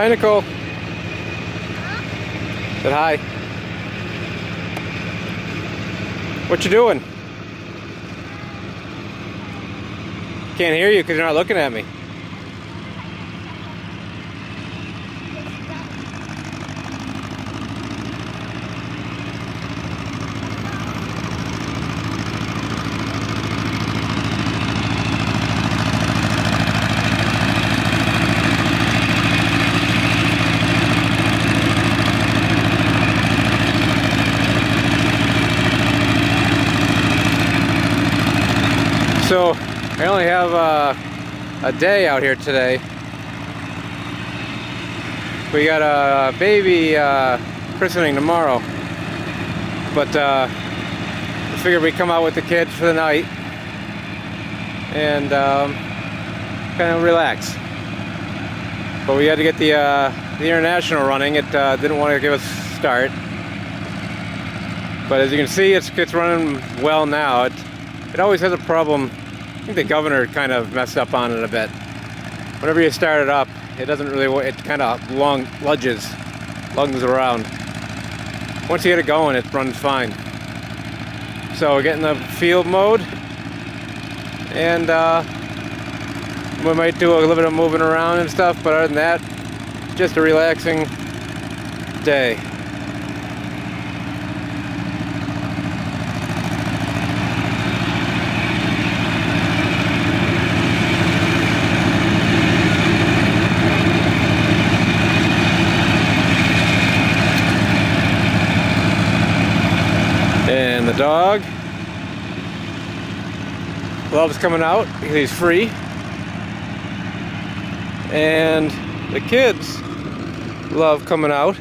Hi, Nicole. Said hi. What you doing? Can't hear you because you're not looking at me. So I only have a day out here today. We got a baby christening tomorrow, but I figured we'd come out with the kids for the night and kind of relax. But we had to get the international running. It didn't want to give us a start, but as you can see, it's running well now. It always has a problem. I think the governor kind of messed up on it a bit. Whenever you start it up, it doesn't really, it kind of lunges around. Once you get it going, it runs fine. So we're getting the field mode, and we might do a little bit of moving around and stuff, but other than that, just a relaxing day. And the dog loves coming out because he's free. And the kids love coming out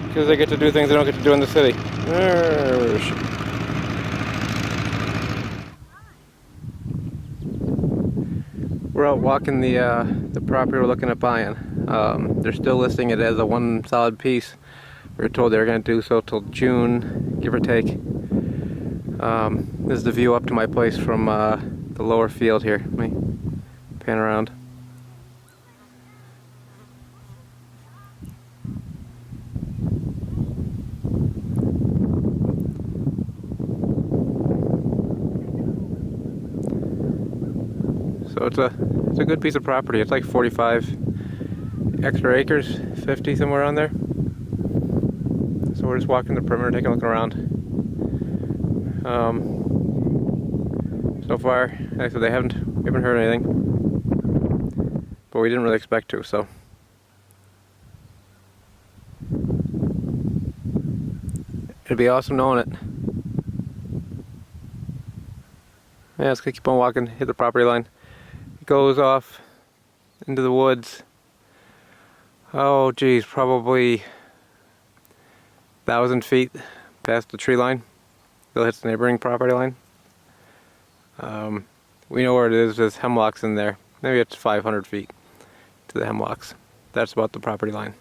because they get to do things they don't get to do in the city. We're out walking the property we're looking at buying. They're still listing it as a one solid piece. We were told they were going to do so till June, give or take. This is the view up to my place from the lower field here. Let me pan around. So it's a good piece of property. It's like 45 extra acres, 50 somewhere around there. So we're just walking the perimeter, taking a look around. So far, like I said, we haven't heard anything, but we didn't really expect to. So it'd be awesome knowing it. Yeah, let's keep on walking. Hit the property line. It goes off into the woods. Oh, geez, probably 1,000 feet past the tree line. Still hits the neighboring property line. We know where it is. There's hemlocks in there. Maybe it's 500 feet to the hemlocks. That's about the property line.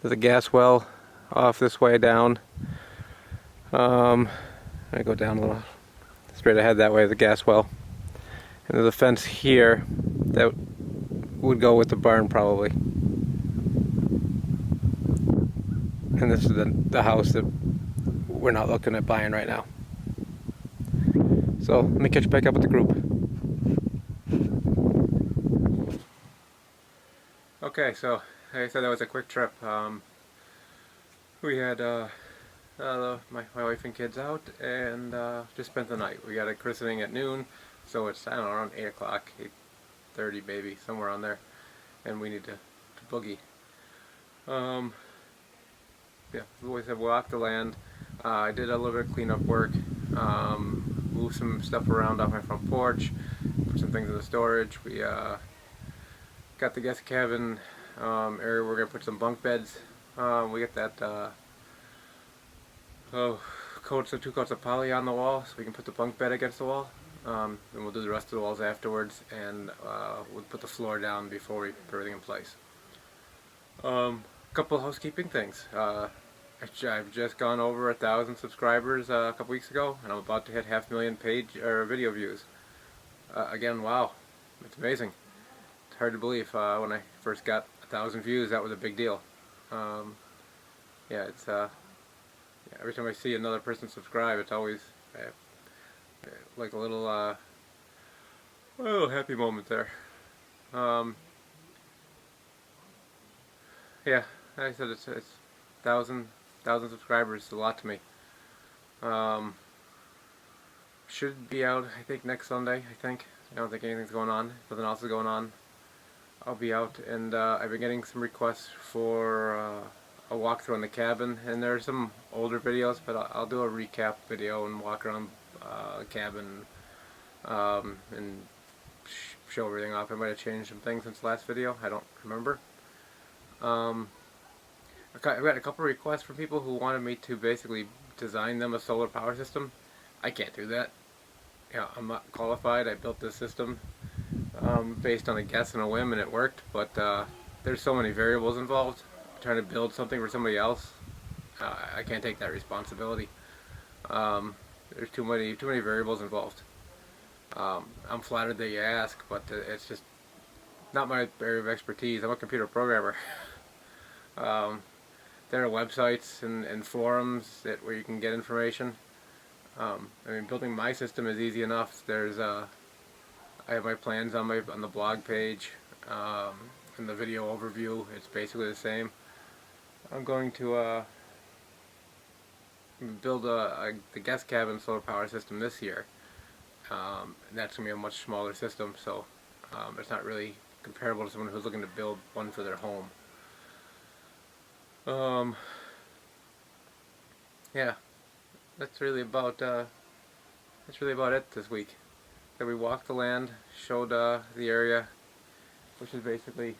There's a gas well off this way down. I go down a little straight ahead that way. The gas well, and there's a fence here that would go with the barn probably. And this is the house that we're not looking at buying right now. So let me catch back up with the group. Okay, so like I said, that was a quick trip. We had my wife and kids out and just spent the night. We got a christening at noon, so it's, I don't know, around 8 o'clock, 8:30 maybe, somewhere on there, and we need to boogie. Yeah, we always have walked the land. I did a little bit of cleanup work, moved some stuff around off my front porch, put some things in the storage. We got the guest cabin area. We're gonna put some bunk beds. We got that 2 coats of poly on the wall, so we can put the bunk bed against the wall. And we'll do the rest of the walls afterwards, and we'll put the floor down before we put everything in place. Couple of housekeeping things. I've just gone over 1,000 subscribers a couple weeks ago, and I'm about to hit 500,000 page or video views. Again, wow, it's amazing. hard to believe. When I first got 1,000 views, that was a big deal. Yeah, it's yeah, every time I see another person subscribe, it's always like a little oh, happy moment there. Yeah, like I said, it's thousand subscribers is a lot to me. Um, should be out, I think, next Sunday. I don't think anything's going on. Nothing else is going on. I'll be out, and I've been getting some requests for a walkthrough on the cabin, and there are some older videos, but I'll do a recap video and walk around the cabin and show everything off. I might have changed some things since the last video. I don't remember. I've got a couple of requests from people who wanted me to basically design them a solar power system. I can't do that. Yeah, I'm not qualified. I built this system based on a guess and a whim, and it worked. But there's so many variables involved. Trying to build something for somebody else, I can't take that responsibility. There's too many variables involved. I'm flattered that you ask, but it's just not my area of expertise. I'm a computer programmer. There are websites and forums where you can get information. I mean, building my system is easy enough. I have my plans on the blog page. In the video overview, it's basically the same. I'm going to build the guest cabin solar power system this year. And that's going to be a much smaller system, so it's not really comparable to someone who's looking to build one for their home. Yeah, that's really about it this week. That we walked the land, showed the area, which is basically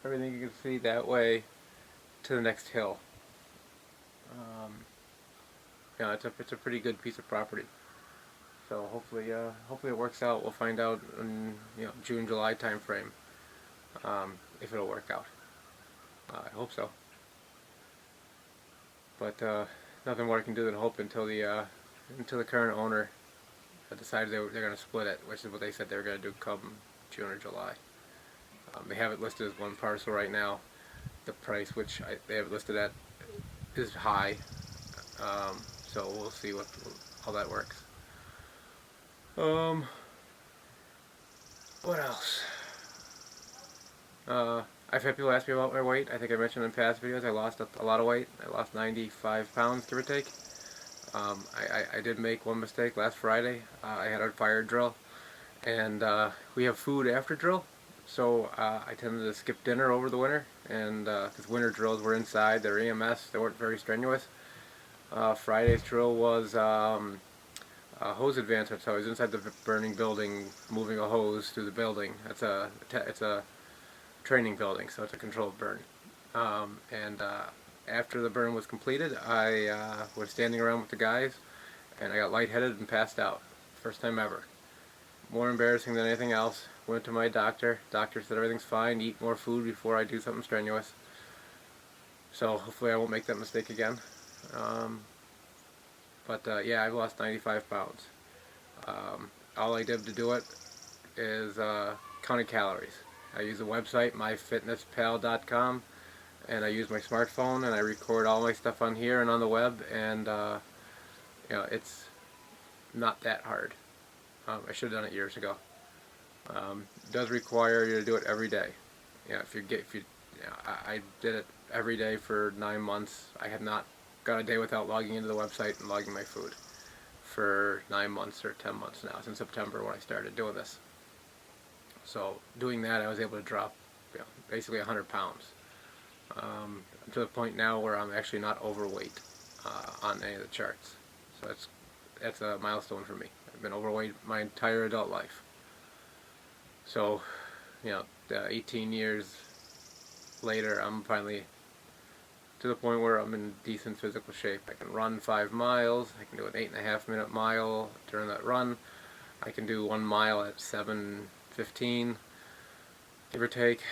everything you can see that way to the next hill. Yeah, it's a pretty good piece of property. So hopefully it works out. We'll find out in June, July time frame if it'll work out. I hope so. But nothing more I can do than hope until the current owner decides they're going to split it, which is what they said they were going to do come June or July. They have it listed as one parcel right now. The price which they have it listed at is high, so we'll see how that works. What else? I've had people ask me about my weight. I think I mentioned in past videos I lost a lot of weight. I lost 95 pounds, give or take. I did make one mistake last Friday. I had a fire drill, and we have food after drill, so I tended to skip dinner over the winter, and because winter drills were inside, they're EMS, they weren't very strenuous. Friday's drill was hose advancement, so I was inside the burning building moving a hose through the building. It's a training building, so it's a controlled burn. And after the burn was completed, I was standing around with the guys, and I got lightheaded and passed out. First time ever. More embarrassing than anything else. Went to my doctor. Doctor said everything's fine. Eat more food before I do something strenuous. So hopefully I won't make that mistake again. But yeah, I've lost 95 pounds. All I did to do it is counted calories. I use the website myfitnesspal.com, and I use my smartphone, and I record all my stuff on here and on the web, and it's not that hard. I should have done it years ago. It does require you to do it every day. I did it every day for 9 months. I have not got a day without logging into the website and logging my food for 9 months or 10 months now, since September when I started doing this. So doing that, I was able to drop basically 100 pounds. To the point now where I'm actually not overweight on any of the charts. So that's a milestone for me. I've been overweight my entire adult life. So, 18 years later, I'm finally to the point where I'm in decent physical shape. I can run 5 miles. I can do an 8.5 minute mile during that run. I can do 1 mile at 7:15, give or take.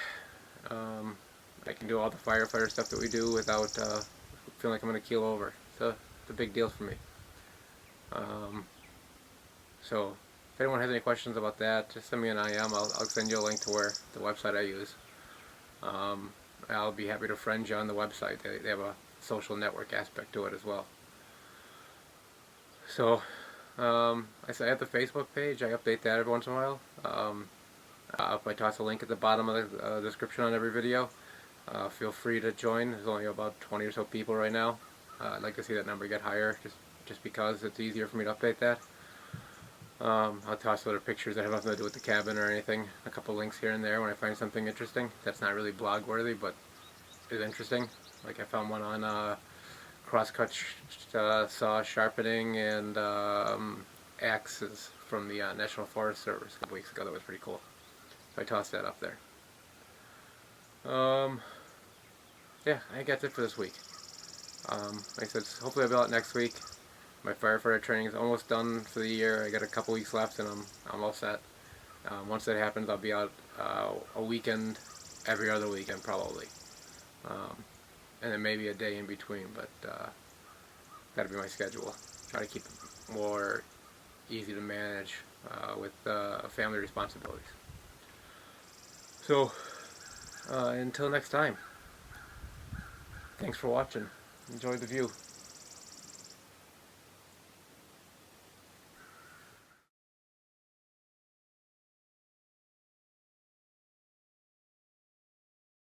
I can do all the firefighter stuff that we do without feeling like I'm going to keel over. It's a big deal for me. So if anyone has any questions about that, just send me an IM. I'll send you a link to where the website I use. I'll be happy to friend you on the website. They have a social network aspect to it as well. So, I have the Facebook page. I update that every once in a while. I toss a link at the bottom of the description on every video. Feel free to join. There's only about 20 or so people right now. I'd like to see that number get higher, just because it's easier for me to update that. I'll toss other pictures that have nothing to do with the cabin or anything. A couple links here and there when I find something interesting. That's not really blog worthy, but is interesting. Like I found one on crosscut saw sharpening and axes from the National Forest Service a couple weeks ago. That was pretty cool. So I tossed that up there. Yeah, I think that's it for this week. Like I said, hopefully I'll be out next week. My firefighter training is almost done for the year. I got a couple weeks left and I'm all set. Once that happens, I'll be out a weekend, every other weekend probably. And then maybe a day in between, but that'll be my schedule. Try to keep it more easy to manage with family responsibilities. So, until next time, thanks for watching. Enjoy the view.